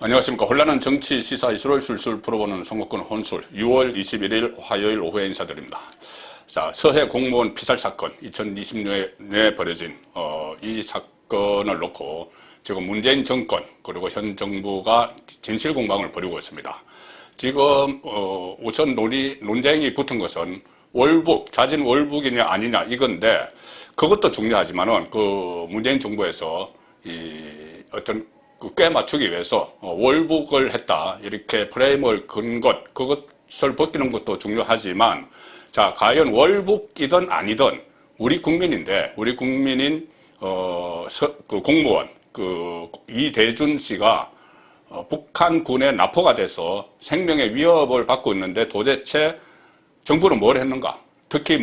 안녕하십니까. 혼란한 정치 시사 이슈를 술술 풀어보는 선거권 혼술 6월 21일 화요일 오후에 인사드립니다. 자, 서해 공무원 피살 사건 2020년에 벌어진 이 사건을 놓고 지금 문재인 정권 그리고 현 정부가 진실 공방을 벌이고 있습니다. 지금 우선 논쟁이 붙은 것은 월북, 자진 월북이냐 아니냐 이건데 그것도 중요하지만은 그 문재인 정부에서 어떤 꽤 맞추기 위해서 월북을 했다 이렇게 프레임을 건 것, 그것을 벗기는 것도 중요하지만 자, 과연 월북이든 아니든 우리 국민인데 우리 국민인 그 공무원 그 이대준 씨가 북한군에 납포가 돼서 생명의 위협을 받고 있는데 도대체 정부는 뭘 했는가? 특히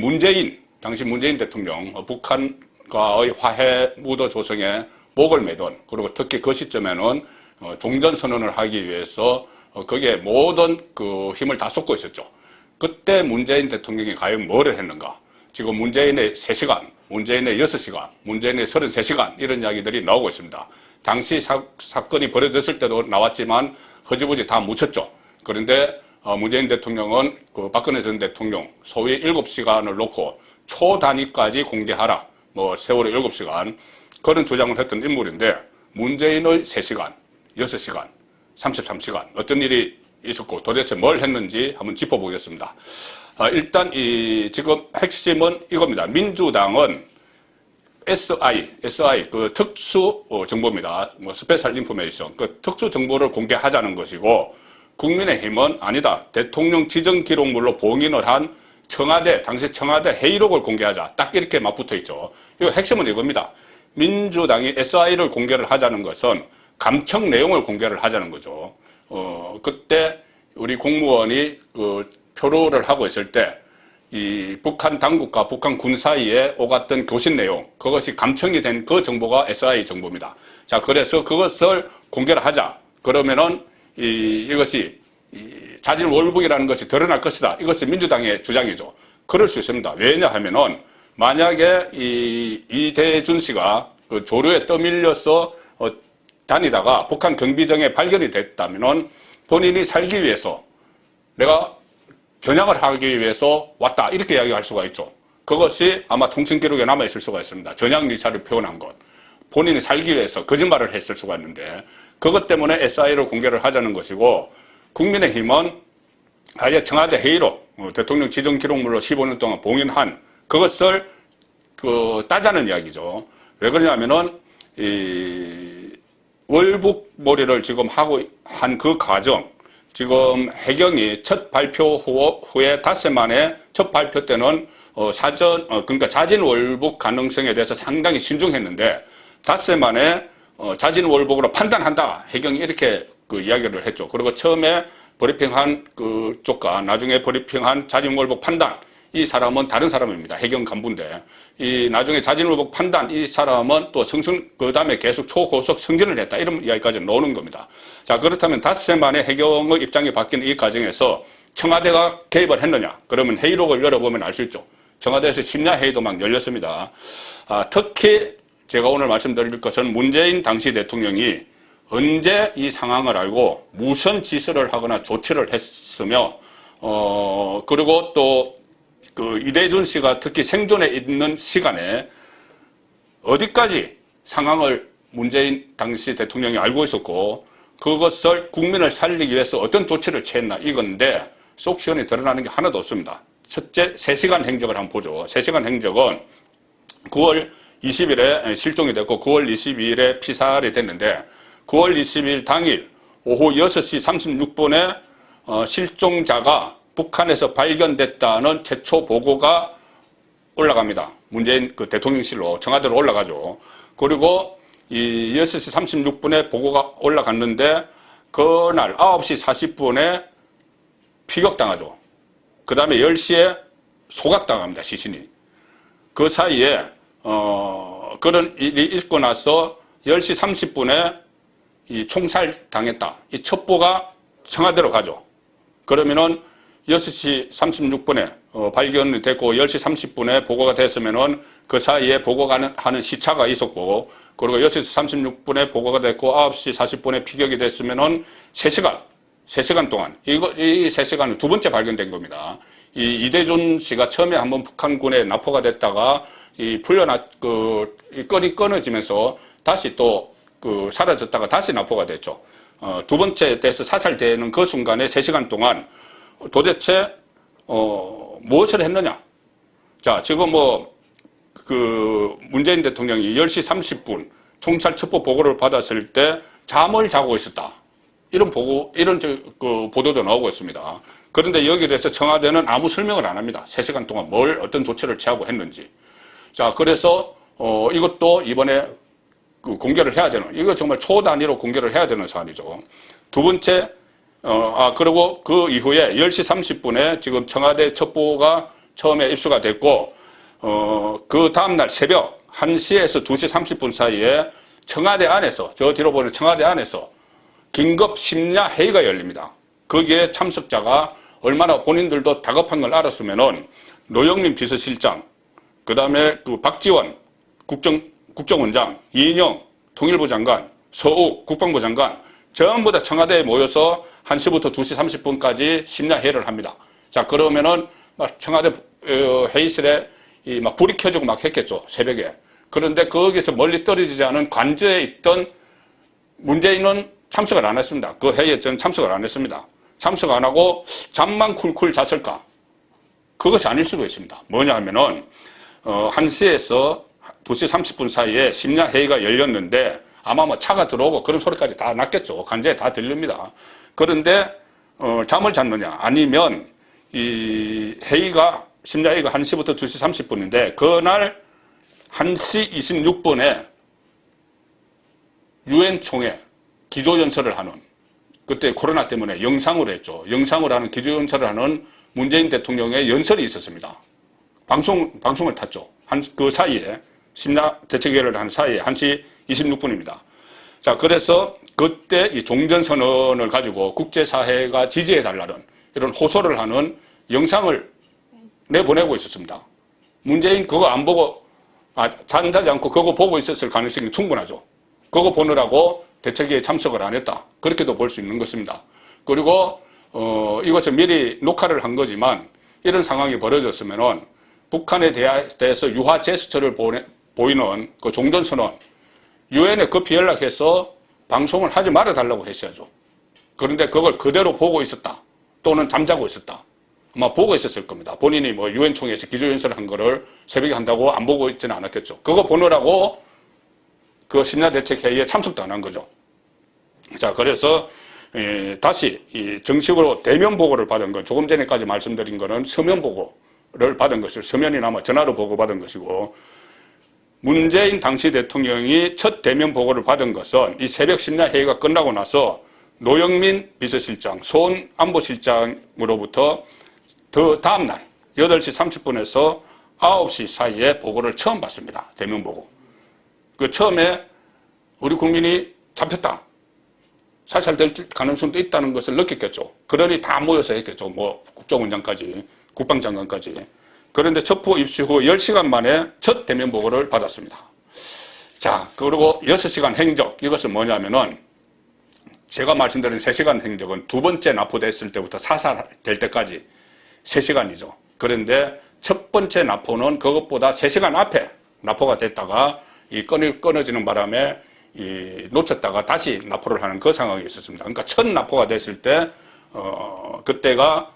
당시 문재인 대통령 북한과의 화해 무도 조성에 목을 매던, 그리고 특히 그 시점에는 종전선언을 하기 위해서 거기에 모든 그 힘을 다 쏟고 있었죠. 그때 문재인 대통령이 과연 뭐를 했는가? 지금 문재인의 3시간, 문재인의 6시간, 문재인의 33시간 이런 이야기들이 나오고 있습니다. 당시 사건이 벌어졌을 때도 나왔지만 허지부지 다 묻혔죠. 그런데 문재인 대통령은 그 박근혜 전 대통령 소위 7시간을 놓고 초단위까지 공개하라. 세월호 7시간. 그런 주장을 했던 인물인데 문재인의 3시간, 6시간, 33시간 어떤 일이 있었고 도대체 뭘 했는지 한번 짚어보겠습니다. 일단 지금 핵심은 이겁니다. 민주당은 SI 그 특수 정보입니다. 스페셜 인포메이션 그 특수 정보를 공개하자는 것이고 국민의힘은 아니다. 대통령 지정 기록물로 봉인을 한 당시 청와대 회의록을 공개하자. 딱 이렇게 맞붙어 있죠. 이 핵심은 이겁니다. 민주당이 SI를 공개를 하자는 것은 감청 내용을 공개를 하자는 거죠. 그때 우리 공무원이 그 표로를 하고 있을 때 이 북한 당국과 북한 군 사이에 오갔던 교신 내용, 그것이 감청이 된 그 정보가 SI 정보입니다. 자, 그래서 그것을 공개를 하자. 그러면은 이것이 자진 월북이라는 것이 드러날 것이다. 이것이 민주당의 주장이죠. 그럴 수 있습니다. 왜냐하면은 만약에 이대준 씨가 그 조류에 떠밀려서 다니다가 북한 경비정에 발견이 됐다면은 본인이 살기 위해서 내가 전향을 하기 위해서 왔다 이렇게 이야기할 수가 있죠. 그것이 아마 통신 기록에 남아 있을 수가 있습니다. 전향 의사를 표현한 것. 본인이 살기 위해서 거짓말을 했을 수가 있는데 그것 때문에 SI를 공개를 하자는 것이고 국민의힘은 아예 청와대 회의록 대통령 지정 기록물로 15년 동안 봉인한 그것을 따자는 이야기죠. 왜 그러냐면은 월북몰이를 지금 하고 한 그 과정, 지금 해경이 첫 발표 후에 닷새 만에 첫 발표 때는 그러니까 자진 월북 가능성에 대해서 상당히 신중했는데 닷새 만에 자진 월북으로 판단한다. 해경이 이렇게 이야기를 했죠. 그리고 처음에 브리핑한 그쪽과 나중에 브리핑한 자진 월북 판단. 이 사람은 다른 사람입니다. 해경 간부인데 나중에 자진월북 판단 이 사람은 또 그 다음에 계속 초고속 승진을 했다. 이런 이야기까지 나오는 겁니다. 자, 그렇다면 닷새 만에 해경의 입장이 바뀌는 이 과정에서 청와대가 개입을 했느냐? 그러면 회의록을 열어보면 알 수 있죠. 청와대에서 심야 회의도 막 열렸습니다. 특히 제가 오늘 말씀드릴 것은 문재인 당시 대통령이 언제 이 상황을 알고 무슨 지시를 하거나 조치를 했으며 그리고 또 이대준 씨가 특히 생존해 있는 시간에 어디까지 상황을 문재인 당시 대통령이 알고 있었고 그것을 국민을 살리기 위해서 어떤 조치를 취했나 이건데 속 시원히 드러나는 게 하나도 없습니다. 첫째 3시간 행적을 한번 보죠. 3시간 행적은 9월 20일에 실종이 됐고 9월 22일에 피살이 됐는데 9월 22일 당일 오후 6시 36분에 실종자가 북한에서 발견됐다는 최초 보고가 올라갑니다. 문재인 대통령실로 청와대로 올라가죠. 그리고 이 6시 36분에 보고가 올라갔는데 그날 9시 40분에 피격당하죠. 그 다음에 10시에 소각당합니다. 시신이. 그 사이에 그런 일이 있고 나서 10시 30분에 이 총살당했다. 이 첩보가 청와대로 가죠. 그러면은 6시 36분에 발견이 됐고 10시 30분에 보고가 됐으면은 그 사이에 보고가 하는 시차가 있었고, 그리고 6시 36분에 보고가 됐고 9시 40분에 피격이 됐으면은 3시간 동안, 이 3시간은 두 번째 발견된 겁니다. 이 이대준 씨가 처음에 한번 북한군에 납포가 됐다가 이 건이 끊어지면서 다시 또 사라졌다가 다시 납포가 됐죠. 두 번째 돼서 사살되는 그 순간에 3시간 동안 도대체 무엇을 했느냐? 자, 지금 문재인 대통령이 10시 30분 총살 첩보 보고를 받았을 때 잠을 자고 있었다. 이런 보도도 나오고 있습니다. 그런데 여기에 대해서 청와대는 아무 설명을 안 합니다. 3시간 동안 어떤 조치를 취하고 했는지. 자, 그래서 이것도 이번에 공개를 해야 되는, 이거 정말 초단위로 공개를 해야 되는 사안이죠. 두 번째, 그리고 그 이후에 10시 30분에 지금 청와대 첩보가 처음에 입수가 됐고, 그 다음날 새벽 1시에서 2시 30분 사이에 청와대 안에서, 저 뒤로 보는 청와대 안에서 긴급 심야 회의가 열립니다. 거기에 참석자가 얼마나 본인들도 다급한 걸 알았으면은 노영민 비서실장, 그 다음에 박지원 국정원장, 이인영 통일부 장관, 서욱 국방부 장관, 전부 다 청와대에 모여서 1시부터 2시 30분까지 심야 회의를 합니다. 자, 그러면은 막 청와대 회의실에 막 불이 켜지고 막 했겠죠, 새벽에. 그런데 거기서 멀리 떨어지지 않은 관저에 있던 문재인은 참석을 안 했습니다. 그 회의에 저는 참석을 안 했습니다. 참석 안 하고 잠만 쿨쿨 잤을까? 그것이 아닐 수도 있습니다. 뭐냐 하면은 1시에서 2시 30분 사이에 심야 회의가 열렸는데 아마 차가 들어오고 그런 소리까지 다 났겠죠. 관저에 다 들립니다. 그런데 잠을 잤느냐? 아니면 이 심야 회의가 1시부터 2시 30분인데 그날 1시 26분에 유엔 총회 기조연설을 하는, 그때 코로나 때문에 영상으로 했죠. 영상으로 하는 기조연설을 하는 문재인 대통령의 연설이 있었습니다. 방송을 탔죠. 그 사이에 심야 대책회의를 한 사이에 1시 26분입니다. 자, 그래서 그때 이 종전선언을 가지고 국제사회가 지지해달라는 이런 호소를 하는 영상을 내보내고 있었습니다. 문재인 그거 안 보고, 잠자지 않고 그거 보고 있었을 가능성이 충분하죠. 그거 보느라고 대책회의에 참석을 안 했다. 그렇게도 볼 수 있는 것입니다. 그리고 이것을 미리 녹화를 한 거지만 이런 상황이 벌어졌으면은 북한에 대해서 유화 제스처를 보이는 그 종전선언, 유엔에 급히 연락해서 방송을 하지 말아달라고 했어야죠. 그런데 그걸 그대로 보고 있었다. 또는 잠자고 있었다. 아마 보고 있었을 겁니다. 본인이 유엔 총회에서 기조연설을 한 거를 새벽에 한다고 안 보고 있지는 않았겠죠. 그거 보느라고 그 심야대책회의에 참석도 안 한 거죠. 자, 그래서 다시 정식으로 대면 보고를 받은 건, 조금 전에까지 말씀드린 거는 서면 보고를 받은 것을, 서면이나 전화로 보고받은 것이고, 문재인 당시 대통령이 첫 대면 보고를 받은 것은 이 새벽 심야 회의가 끝나고 나서 노영민 비서실장, 손 안보실장으로부터 더 다음날 8시 30분에서 9시 사이에 보고를 처음 받습니다. 대면 보고. 그 처음에 우리 국민이 잡혔다, 살살될 가능성도 있다는 것을 느꼈겠죠. 그러니 다 모여서 했겠죠. 국정원장까지, 국방장관까지. 그런데 첩보 입수 후 10시간 만에 첫 대면 보고를 받았습니다. 자, 그리고 6시간 행적, 이것은 뭐냐면은 제가 말씀드린 3시간 행적은 두 번째 납포됐을 때부터 사살될 때까지 3시간이죠. 그런데 첫 번째 납포는 그것보다 3시간 앞에 납포가 됐다가 이 건이 끊어지는 바람에 놓쳤다가 다시 납포를 하는 그 상황이 있었습니다. 그러니까 첫 납포가 됐을 때, 그때가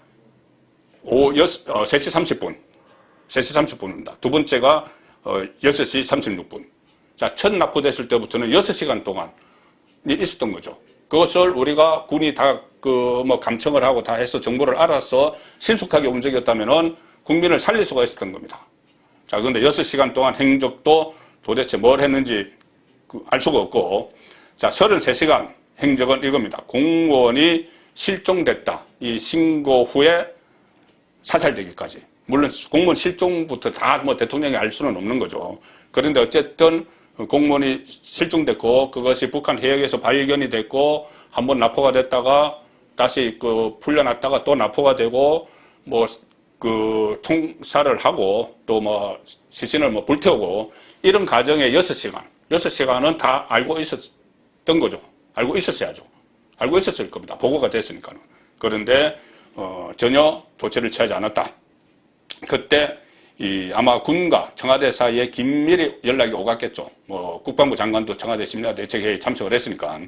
3시 30분. 3시 30분입니다. 두 번째가 6시 36분. 자, 첫 납포됐을 때부터는 6시간 동안 있었던 거죠. 그것을 우리가 군이 다 감청을 하고 다 해서 정보를 알아서 신속하게 움직였다면은 국민을 살릴 수가 있었던 겁니다. 자, 그런데 6시간 동안 행적도 도대체 뭘 했는지 알 수가 없고, 자, 33시간 행적은 이겁니다. 공무원이 실종됐다. 이 신고 후에 사살되기까지. 물론 공무원 실종부터 다 대통령이 알 수는 없는 거죠. 그런데 어쨌든 공무원이 실종됐고 그것이 북한 해역에서 발견이 됐고 한번 납포가 됐다가 다시 풀려났다가 또 납포가 되고 그 총살을 하고 또 뭐 시신을 뭐 불태우고 이런 과정에 6시간은 다 알고 있었던 거죠. 알고 있었어야죠. 알고 있었을 겁니다. 보고가 됐으니까는. 그런데 전혀 조치를 취하지 않았다. 그때 아마 군과 청와대 사이에 긴밀히 연락이 오갔겠죠. 뭐 국방부 장관도 청와대 심야대책회의에 참석을 했으니까.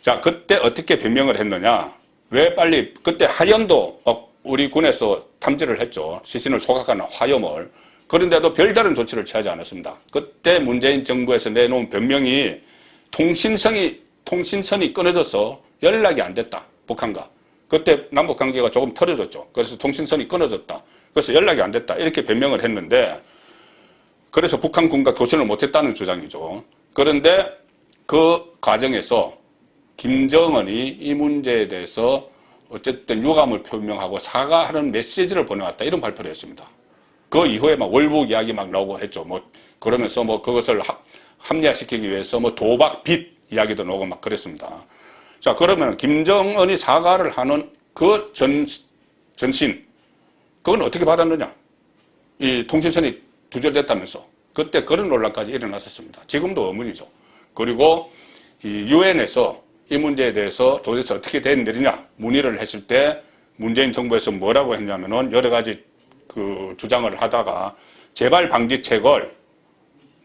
자, 그때 어떻게 변명을 했느냐? 왜 빨리 그때 화염도 우리 군에서 탐지를 했죠. 시신을 소각하는 화염을. 그런데도 별다른 조치를 취하지 않았습니다. 그때 문재인 정부에서 내놓은 변명이 통신선이 끊어져서 연락이 안 됐다. 북한과. 그때 남북관계가 조금 털어졌죠. 그래서 통신선이 끊어졌다. 그래서 연락이 안 됐다. 이렇게 변명을 했는데 그래서 북한군과 교신을 못했다는 주장이죠. 그런데 그 과정에서 김정은이 이 문제에 대해서 어쨌든 유감을 표명하고 사과하는 메시지를 보내왔다. 이런 발표를 했습니다. 그 이후에 막 월북 이야기 막 나오고 했죠. 뭐 그러면서 뭐 그것을 합리화시키기 위해서 뭐 도박 빚 이야기도 나오고 막 그랬습니다. 자, 그러면 김정은이 사과를 하는 그 전신, 그건 어떻게 받았느냐? 이 통신선이 두절됐다면서. 그때 그런 논란까지 일어났었습니다. 지금도 의문이죠. 그리고 이 유엔에서 이 문제에 대해서 도대체 어떻게 된 일이냐 문의를 했을 때 문재인 정부에서 뭐라고 했냐면은 여러 가지 그 주장을 하다가 재발 방지책을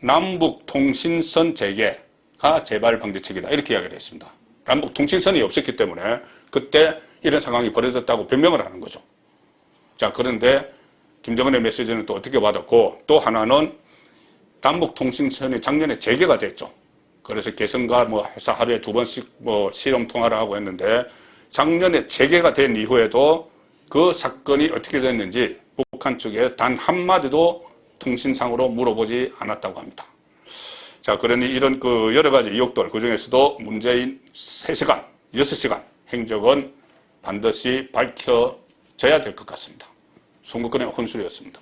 남북 통신선 재개가 재발 방지책이다. 이렇게 이야기를 했습니다. 남북 통신선이 없었기 때문에 그때 이런 상황이 벌어졌다고 변명을 하는 거죠. 자, 그런데 김정은의 메시지는 또 어떻게 받았고 또 하나는 남북 통신선이 작년에 재개가 됐죠. 그래서 개성과 뭐 회사 하루에 2번씩 뭐 실험 통화를 하고 했는데 작년에 재개가 된 이후에도 그 사건이 어떻게 됐는지 북한 측에 단 한마디도 통신상으로 물어보지 않았다고 합니다. 자, 그러니 이런 그 여러 가지 의혹들, 그 중에서도 문재인 3시간, 6시간 행적은 반드시 밝혀져야 될 것 같습니다. 송국근의 혼술이었습니다.